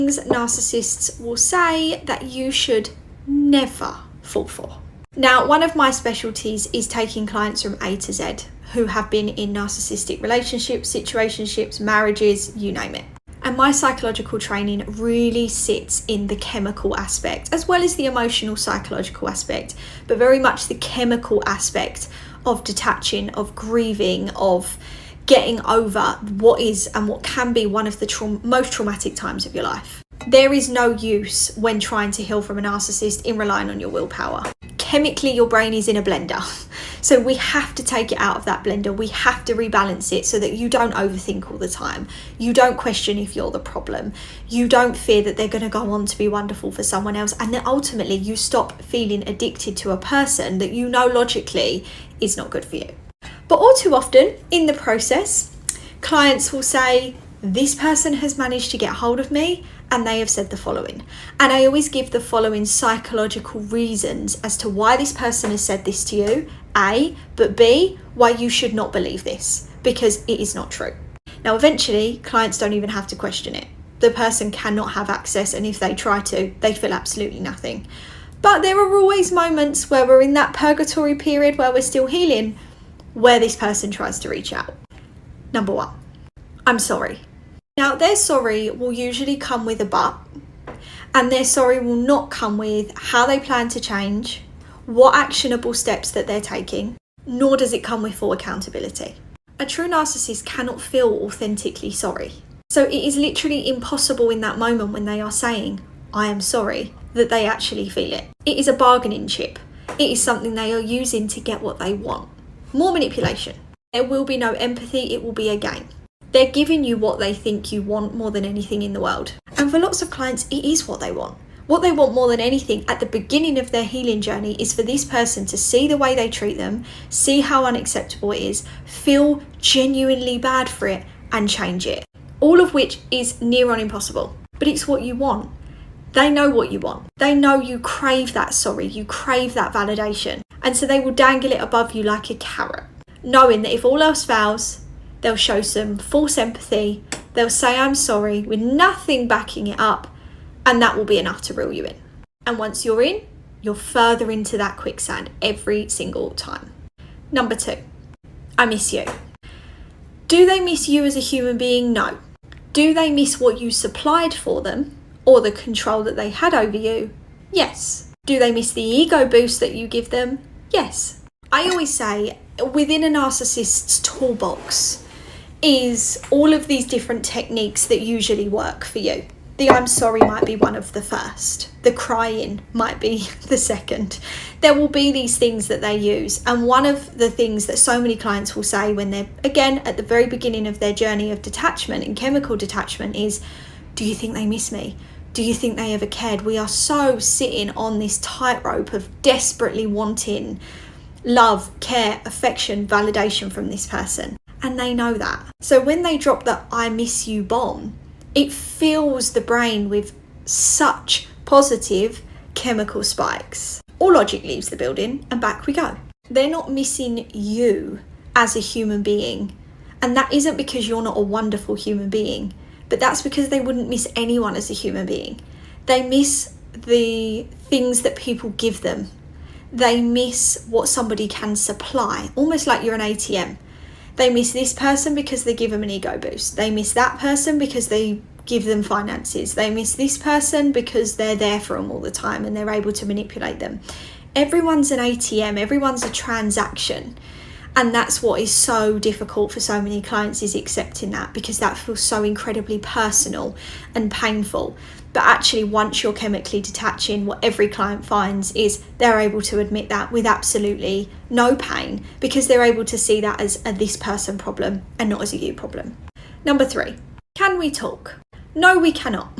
Things narcissists will say that you should never fall for. Now, one of my specialties is taking clients from A to Z who have been in narcissistic relationships, situationships, marriages, you name it. And my psychological training really sits in the chemical aspect, as well as the emotional psychological aspect, but very much the chemical aspect of detaching, of grieving, of getting over what is and what can be one of the most traumatic times of your life. There is no use when trying to heal from a narcissist in relying on your willpower. Chemically, your brain is in a blender. So we have to take it out of that blender. We have to rebalance it so that you don't overthink all the time. You don't question if you're the problem. You don't fear that they're going to go on to be wonderful for someone else. And then ultimately you stop feeling addicted to a person that you know logically is not good for you. But all too often in the process, clients will say, this person has managed to get hold of me and they have said the following. And I always give the following psychological reasons as to why this person has said this to you, A, but B, why you should not believe this, because it is not true. Now, eventually, clients don't even have to question it. The person cannot have access, and if they try to, they feel absolutely nothing. But there are always moments where we're in that purgatory period where we're still healing, where this person tries to reach out. Number one, I'm sorry. Now, their sorry will usually come with a but, and their sorry will not come with how they plan to change, what actionable steps that they're taking, nor does it come with full accountability. A true narcissist cannot feel authentically sorry. So it is literally impossible in that moment when they are saying, I am sorry, that they actually feel it. It is a bargaining chip. It is something they are using to get what they want. More manipulation. There will be no empathy, it will be a game. They're giving you what they think you want more than anything in the world. And for lots of clients, it is what they want. What they want more than anything at the beginning of their healing journey is for this person to see the way they treat them, see how unacceptable it is, feel genuinely bad for it, and change it. All of which is near on impossible. But it's what you want. They know what you want. They know you crave that sorry, you crave that validation. And so they will dangle it above you like a carrot, knowing that if all else fails, they'll show some false empathy, they'll say I'm sorry with nothing backing it up, and that will be enough to reel you in. And once you're in, you're further into that quicksand every single time. Number two, I miss you. Do they miss you as a human being? No. Do they miss what you supplied for them or the control that they had over you? Yes. Do they miss the ego boost that you give them? Yes. I always say within a narcissist's toolbox is all of these different techniques that usually work for you. The I'm sorry might be one of the first. The crying might be the second. There will be these things that they use. And one of the things that so many clients will say when they're, again, at the very beginning of their journey of detachment and chemical detachment is, do you think they miss me? Do you think they ever cared? We are so sitting on this tightrope of desperately wanting love, care, affection, validation from this person. And they know that. So when they drop the I miss you bomb, it fills the brain with such positive chemical spikes. All logic leaves the building and back we go. They're not missing you as a human being. And that isn't because you're not a wonderful human being, but that's because they wouldn't miss anyone as a human being. They miss the things that people give them. They miss what somebody can supply, almost like you're an ATM. They miss this person because they give them an ego boost. They miss that person because they give them finances. They miss this person because they're there for them all the time and they're able to manipulate them. Everyone's an ATM, everyone's a transaction. And that's what is so difficult for so many clients, is accepting that, because that feels so incredibly personal and painful. But actually, once you're chemically detaching, what every client finds is they're able to admit that with absolutely no pain, because they're able to see that as a this person problem and not as a you problem. Number three, can we talk? No, we cannot.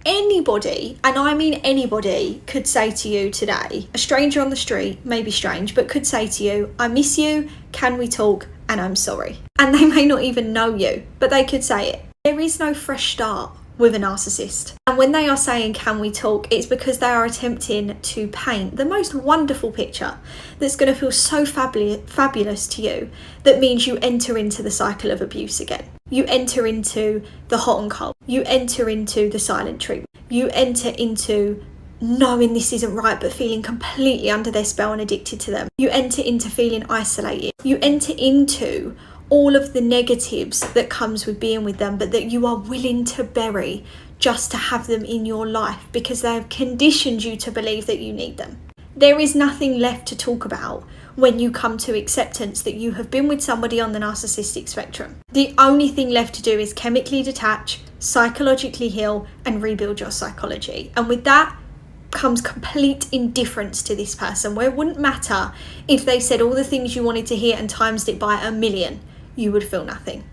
Anybody, and I mean anybody, could say to you today, a stranger on the street, maybe strange, but could say to you, I miss you, can we talk, and I'm sorry. And they may not even know you, but they could say it. There is no fresh start with a narcissist. And when they are saying, can we talk, it's because they are attempting to paint the most wonderful picture that's going to feel so fabulous to you, that means you enter into the cycle of abuse again. You enter into the hot and cold. You enter into the silent treatment. You enter into knowing this isn't right, but feeling completely under their spell and addicted to them. You enter into feeling isolated. You enter into all of the negatives that comes with being with them, but that you are willing to bury just to have them in your life because they have conditioned you to believe that you need them. There is nothing left to talk about when you come to acceptance that you have been with somebody on the narcissistic spectrum. The only thing left to do is chemically detach, psychologically heal, and rebuild your psychology. And with that comes complete indifference to this person, where it wouldn't matter if they said all the things you wanted to hear and times it by 1,000,000. You would feel nothing.